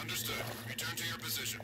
Understood. Return to your position.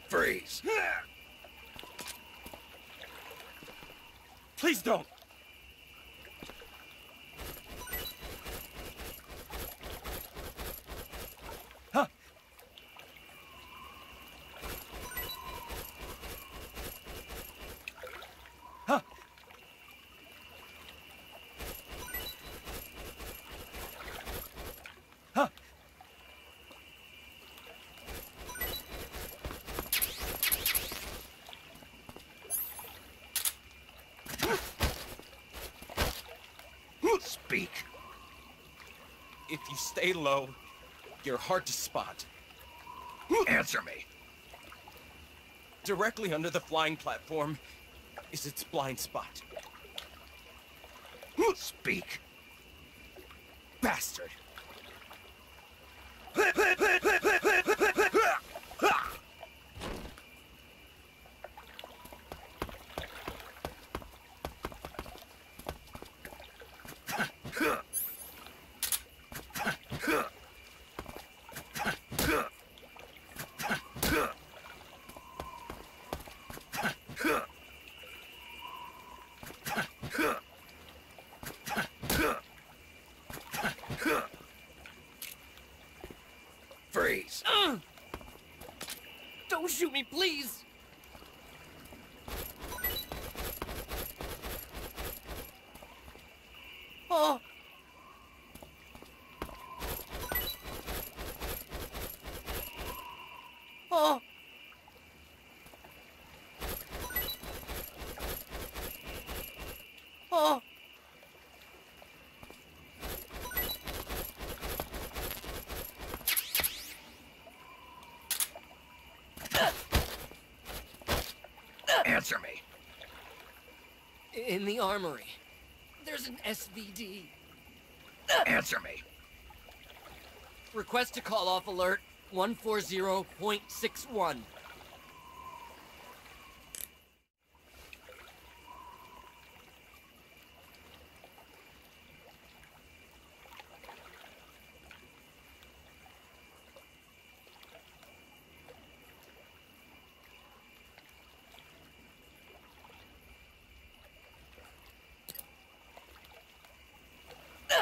Freeze! Please don't! Huh? Huh? Huh? Speak. If you stay low, you're hard to spot. Answer me. Directly under the flying platform is its blind spot. Speak. Bastard! Freeze. Don't shoot me, please! Oh! Oh! Oh! Answer me. In the armory, there's an SVD. Answer me. Request to call off alert 140.61.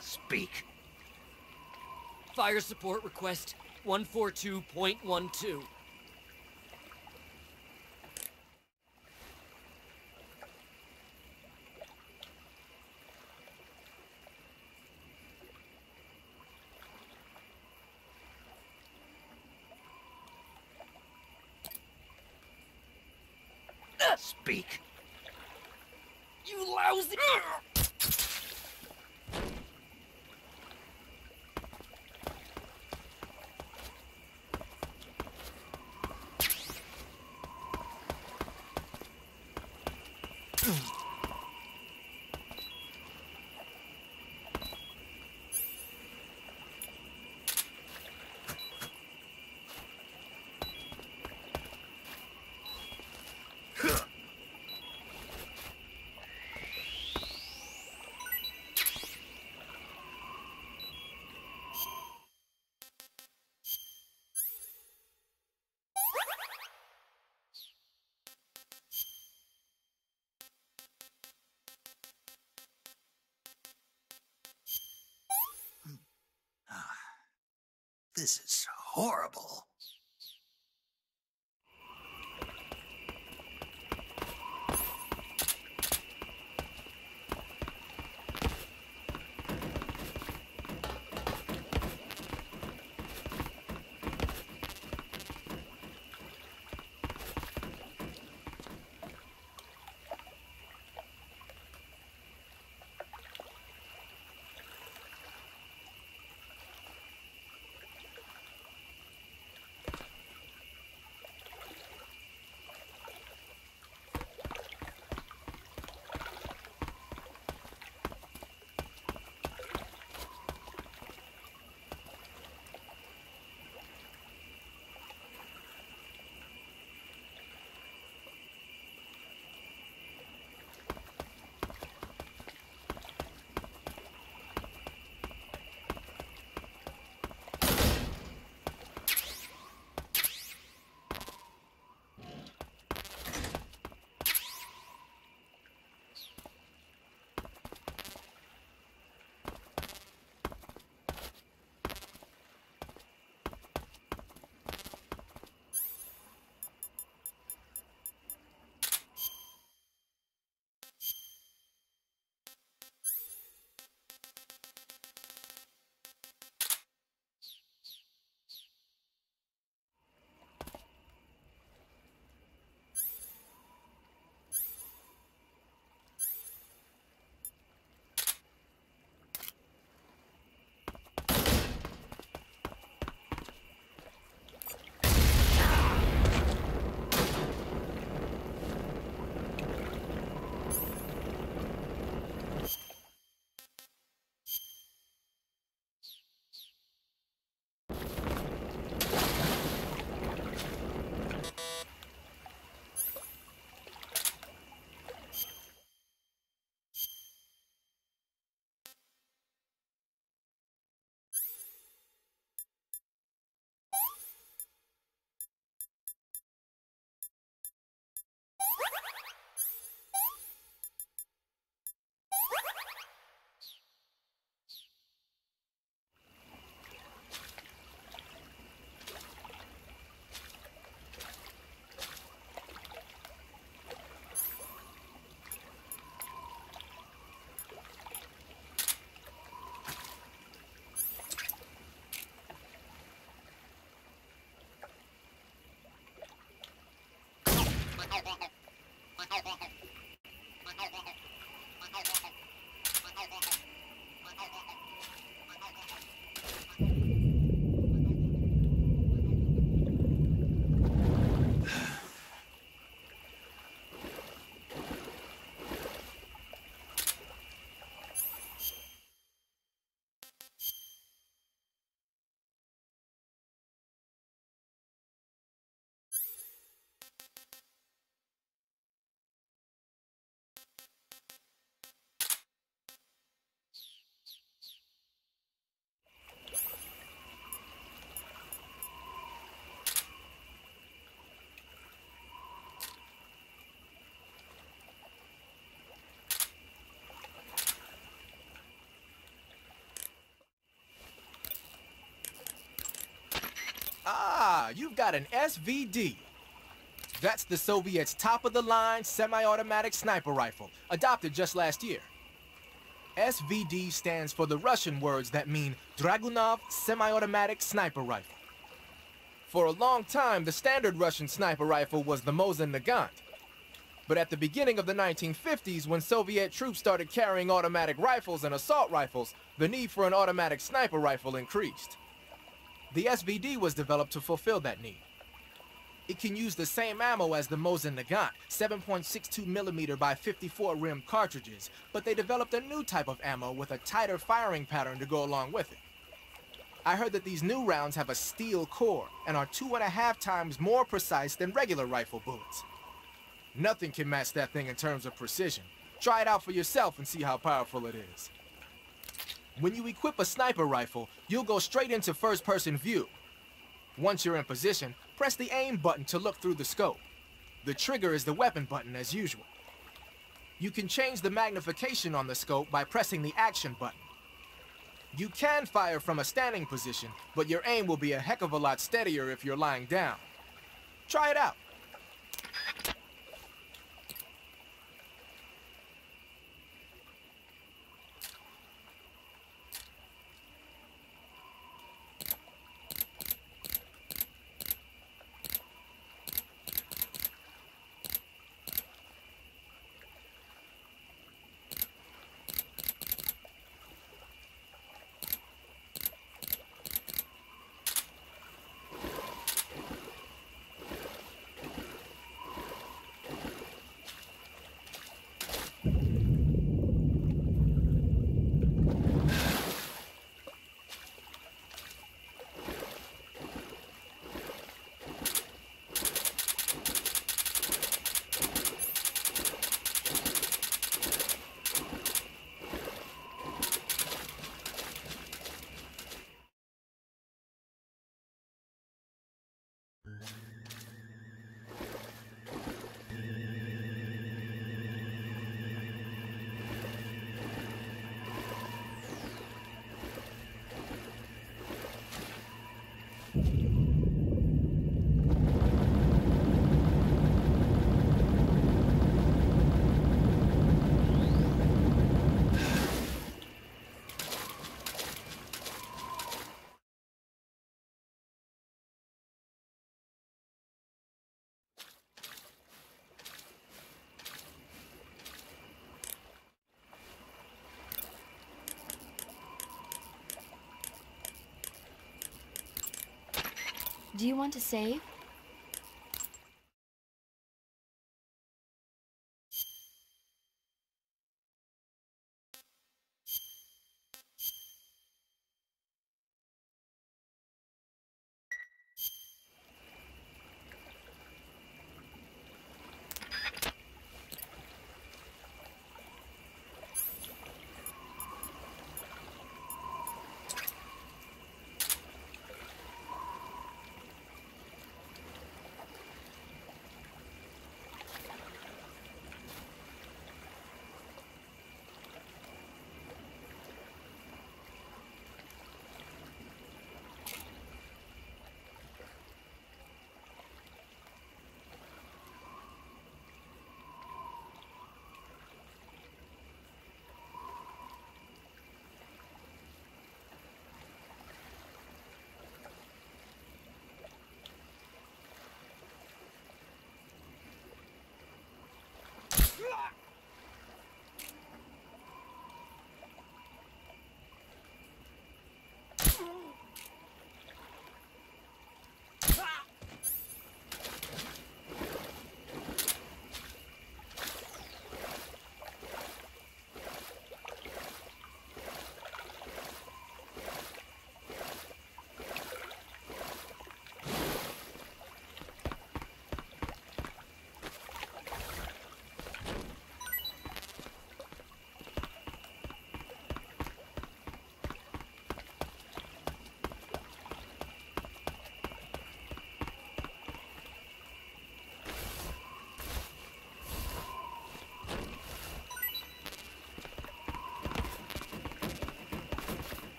Speak. Fire support request 142.12. Speak. You lousy... This is horrible. Ah, you've got an SVD. That's the Soviets' top-of-the-line semi-automatic sniper rifle, adopted just last year. SVD stands for the Russian words that mean Dragunov Semi-Automatic Sniper Rifle. For a long time, the standard Russian sniper rifle was the Mosin Nagant. But at the beginning of the 1950s, when Soviet troops started carrying automatic rifles and assault rifles, the need for an automatic sniper rifle increased. The SVD was developed to fulfill that need. It can use the same ammo as the Mosin Nagant, 7.62mm by 54 rim cartridges, but they developed a new type of ammo with a tighter firing pattern to go along with it. I heard that these new rounds have a steel core and are 2.5 times more precise than regular rifle bullets. Nothing can match that thing in terms of precision. Try it out for yourself and see how powerful it is. When you equip a sniper rifle, you'll go straight into first-person view. Once you're in position, press the aim button to look through the scope. The trigger is the weapon button as usual. You can change the magnification on the scope by pressing the action button. You can fire from a standing position, but your aim will be a heck of a lot steadier if you're lying down. Try it out. Do you want to save?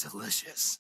delicious.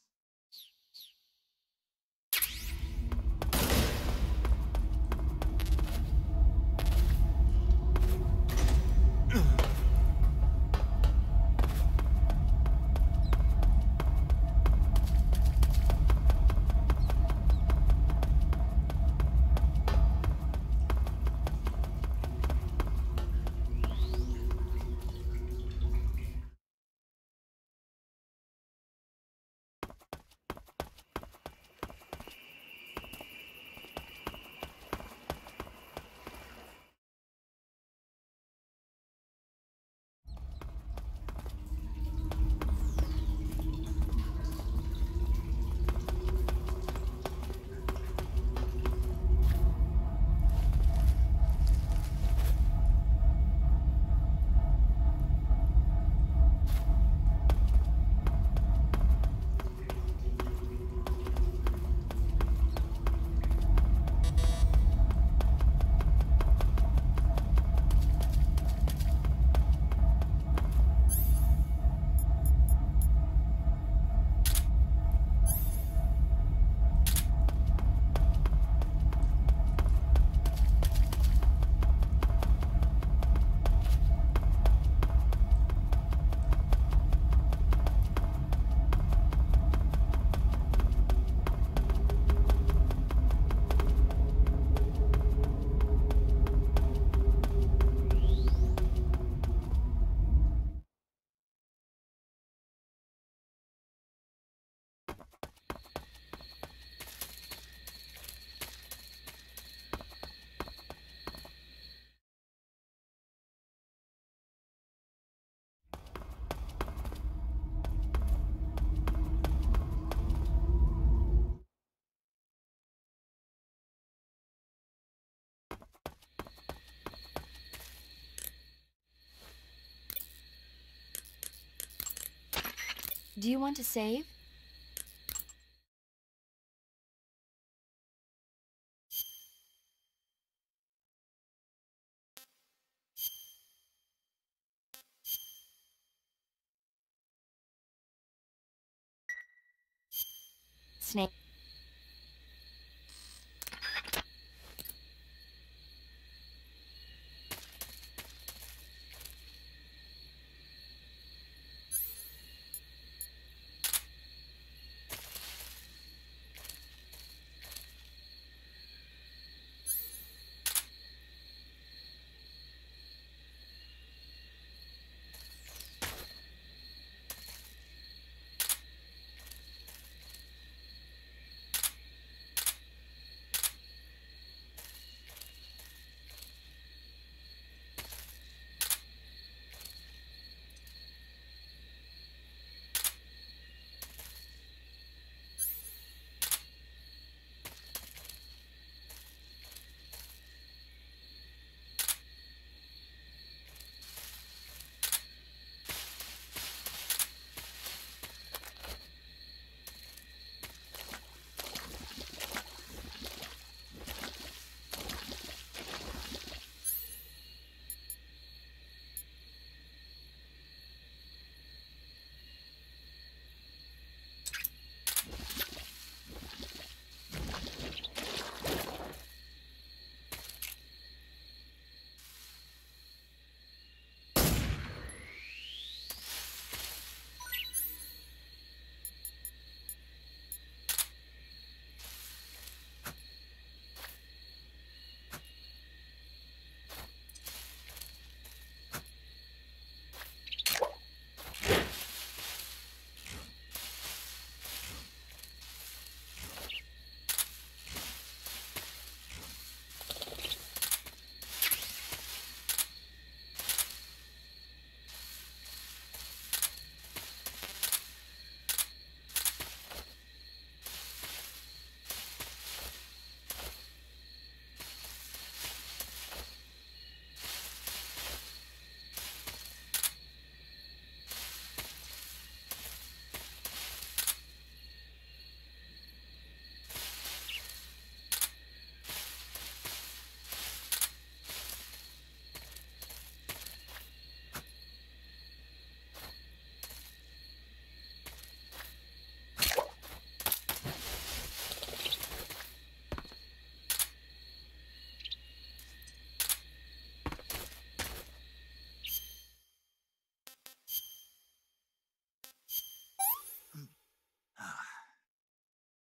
Do you want to save? Snake.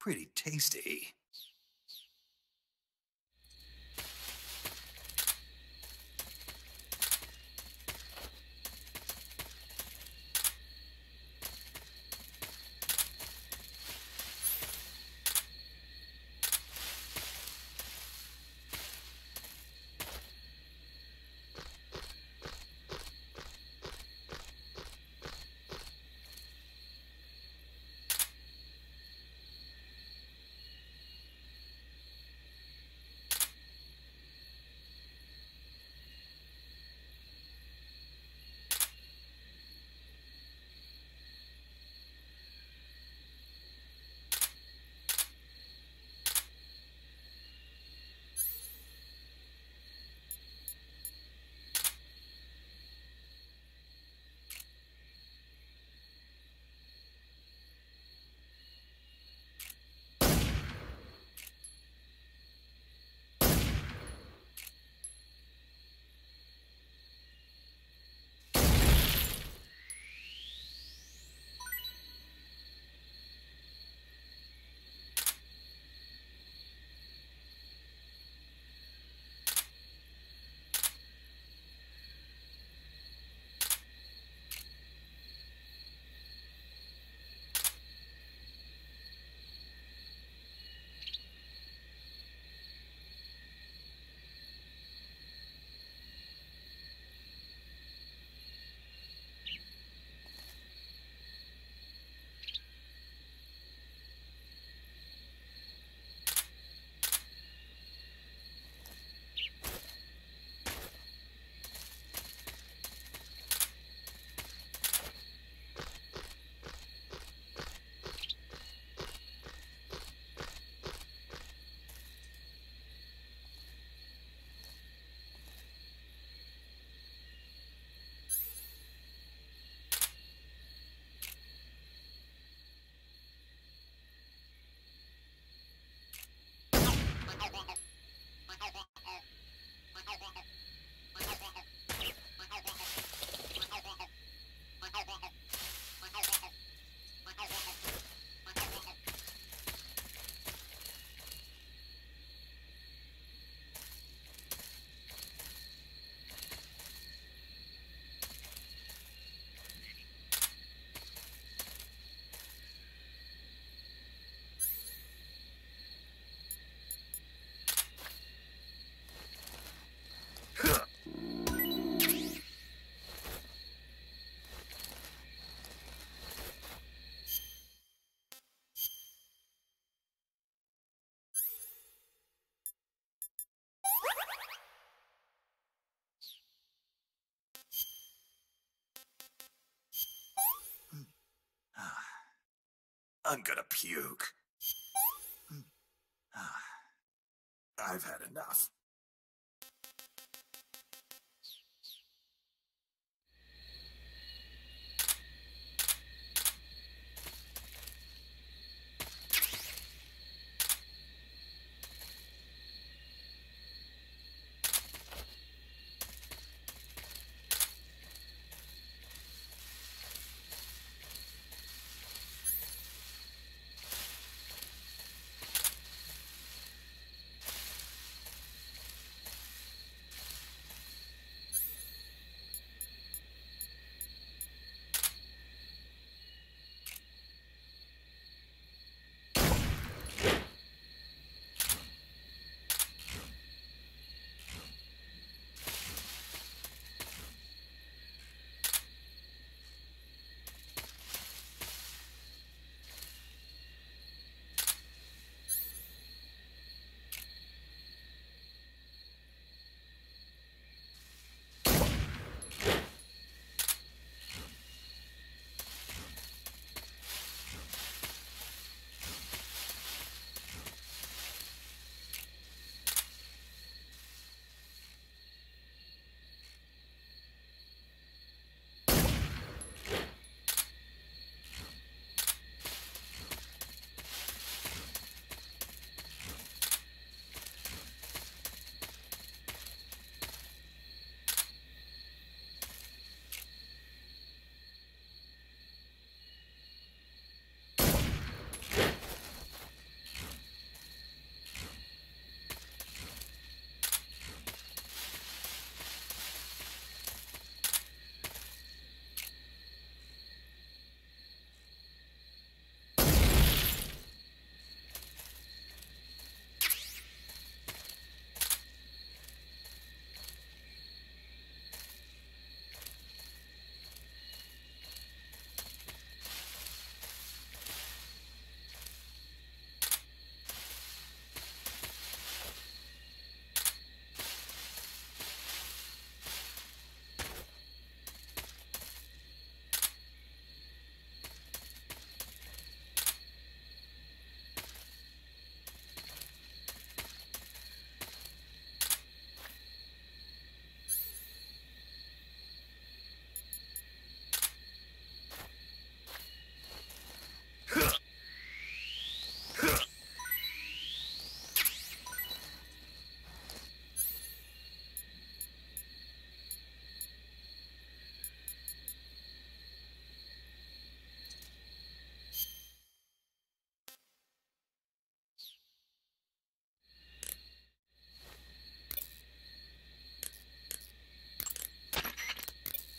pretty tasty. I'm gonna puke. I've had enough.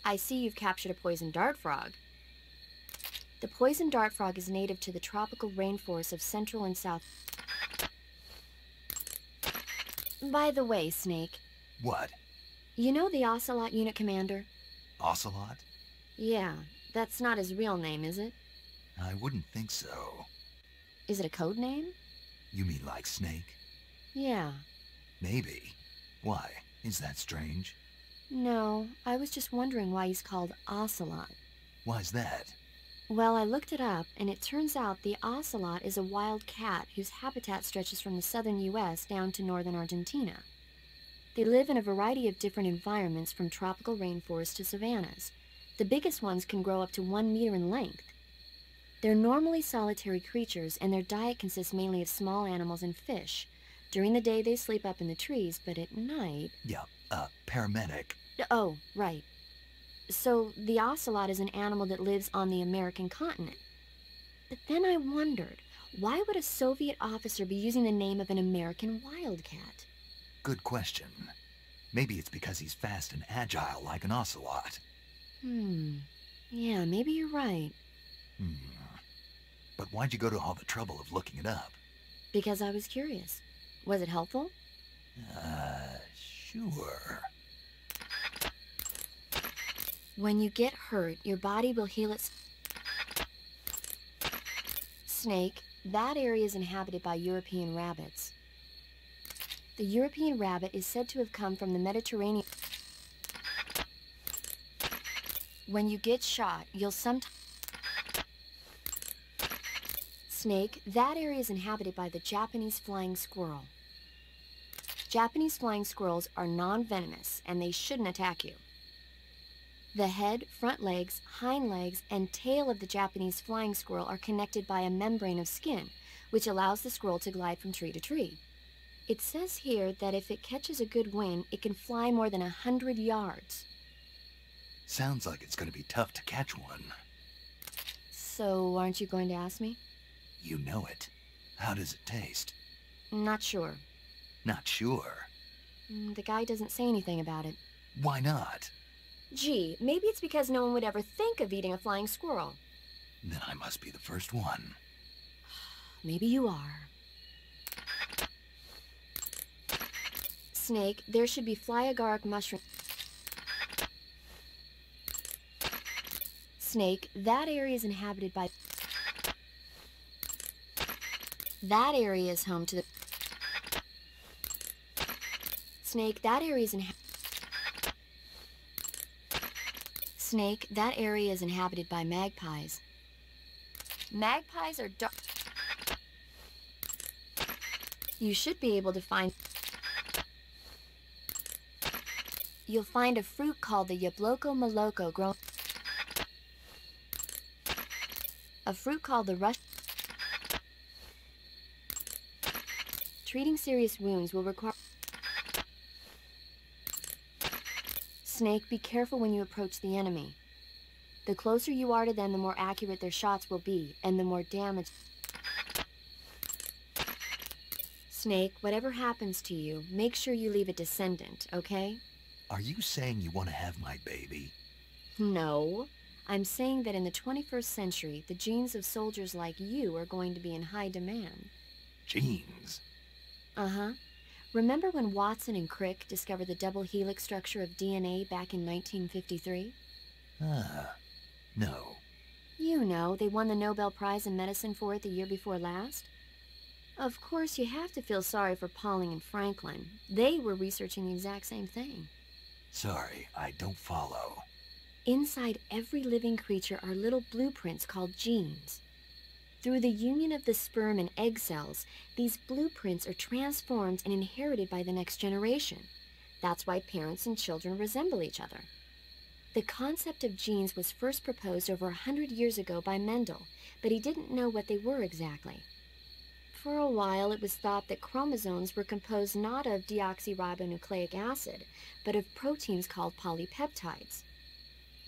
I see you've captured a poison dart frog. The poison dart frog is native to the tropical rainforests of Central and South. By the way, Snake, What? you know the Ocelot unit commander? Ocelot? Yeah, that's not his real name, is it? I wouldn't think so. Is it a code name? You mean like Snake? Yeah. Maybe. Why? Is that strange? No, I was just wondering why he's called Ocelot. Why's that? Well, I looked it up, and it turns out the ocelot is a wild cat whose habitat stretches from the southern U.S. down to northern Argentina. They live in a variety of different environments, from tropical rainforests to savannas. The biggest ones can grow up to 1 meter in length. They're normally solitary creatures, and their diet consists mainly of small animals and fish. During the day, they sleep up in the trees, but at night... Yeah, paramedic. Oh, right. So the ocelot is an animal that lives on the American continent. But then I wondered, why would a Soviet officer be using the name of an American wildcat? Good question. Maybe it's because he's fast and agile like an ocelot. Yeah, maybe you're right. But why'd you go to all the trouble of looking it up? Because I was curious. Was it helpful? Sure. When you get hurt, your body will heal its... Snake, that area is inhabited by European rabbits. The European rabbit is said to have come from the Mediterranean. When you get shot, you'll sometimes... Snake, that area is inhabited by the Japanese flying squirrel. Japanese flying squirrels are non-venomous, and they shouldn't attack you. The head, front legs, hind legs, and tail of the Japanese flying squirrel are connected by a membrane of skin, which allows the squirrel to glide from tree to tree. It says here that if it catches a good wind, it can fly more than 100 yards. Sounds like it's going to be tough to catch one. So, aren't you going to ask me? You know it. How does it taste? Not sure. Not sure. The guy doesn't say anything about it. Why not? Gee, maybe it's because no one would ever think of eating a flying squirrel. Then I must be the first one. Maybe you are. Snake, there should be fly agaric mushroom. Snake, that area is inhabited by... That area is home to the... Snake, that area is Snake, that area is inhabited by magpies. Magpies are dark... You should be able to find... You'll find a fruit called the Yabloko Moloko grown... A fruit called the Rush... Treating serious wounds will require... Snake, be careful when you approach the enemy. The closer you are to them, the more accurate their shots will be, and the more damage... Snake, whatever happens to you, make sure you leave a descendant, okay? Are you saying you want to have my baby? No. I'm saying that in the 21st century, the genes of soldiers like you are going to be in high demand. Genes? Uh-huh. Remember when Watson and Crick discovered the double helix structure of DNA back in 1953? No. You know, they won the Nobel Prize in Medicine for it the year before last. Of course, you have to feel sorry for Pauling and Franklin. They were researching the exact same thing. Sorry, I don't follow. Inside every living creature are little blueprints called genes. Through the union of the sperm and egg cells, these blueprints are transformed and inherited by the next generation. That's why parents and children resemble each other. The concept of genes was first proposed over 100 years ago by Mendel, but he didn't know what they were exactly. For a while, it was thought that chromosomes were composed not of deoxyribonucleic acid, but of proteins called polypeptides.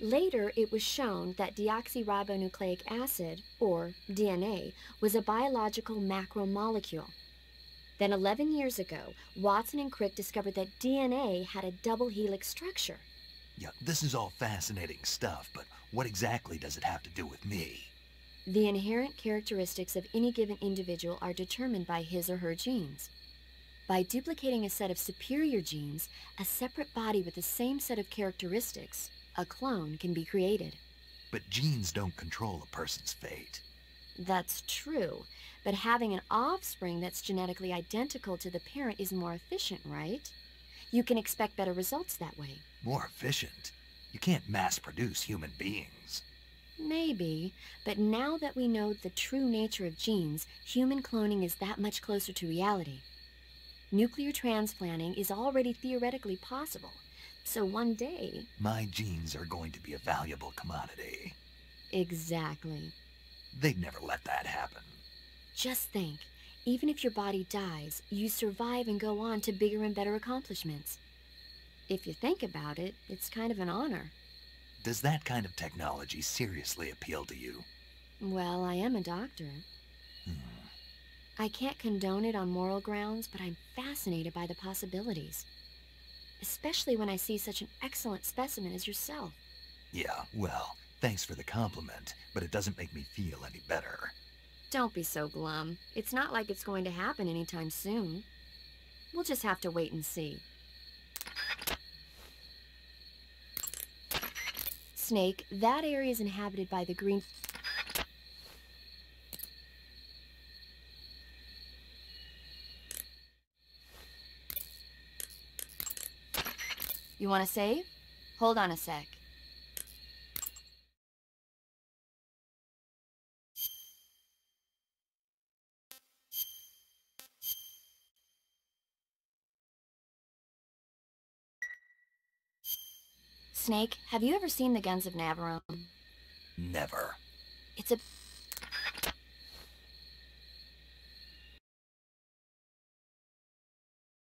Later, it was shown that deoxyribonucleic acid, or DNA, was a biological macromolecule. Then 11 years ago, Watson and Crick discovered that DNA had a double helix structure. Yeah, this is all fascinating stuff, but what exactly does it have to do with me? The inherent characteristics of any given individual are determined by his or her genes. By duplicating a set of superior genes, a separate body with the same set of characteristics, a clone, can be created. But genes don't control a person's fate. That's true, but having an offspring that's genetically identical to the parent is more efficient, right? You can expect better results that way. More efficient? You can't mass-produce human beings. Maybe, but now that we know the true nature of genes, human cloning is that much closer to reality. Nuclear transplanting is already theoretically possible, so one day... My genes are going to be a valuable commodity. Exactly. They'd never let that happen. Just think, even if your body dies, you survive and go on to bigger and better accomplishments. If you think about it, it's kind of an honor. Does that kind of technology seriously appeal to you? Well, I am a doctor. I can't condone it on moral grounds, but I'm fascinated by the possibilities. Especially when I see such an excellent specimen as yourself. Yeah, well, thanks for the compliment, but it doesn't make me feel any better. Don't be so glum. It's not like it's going to happen anytime soon. We'll just have to wait and see. Snake, that area is inhabited by the green... You want to save? Hold on a sec. Snake, have you ever seen the Guns of Navarone? Never. It's a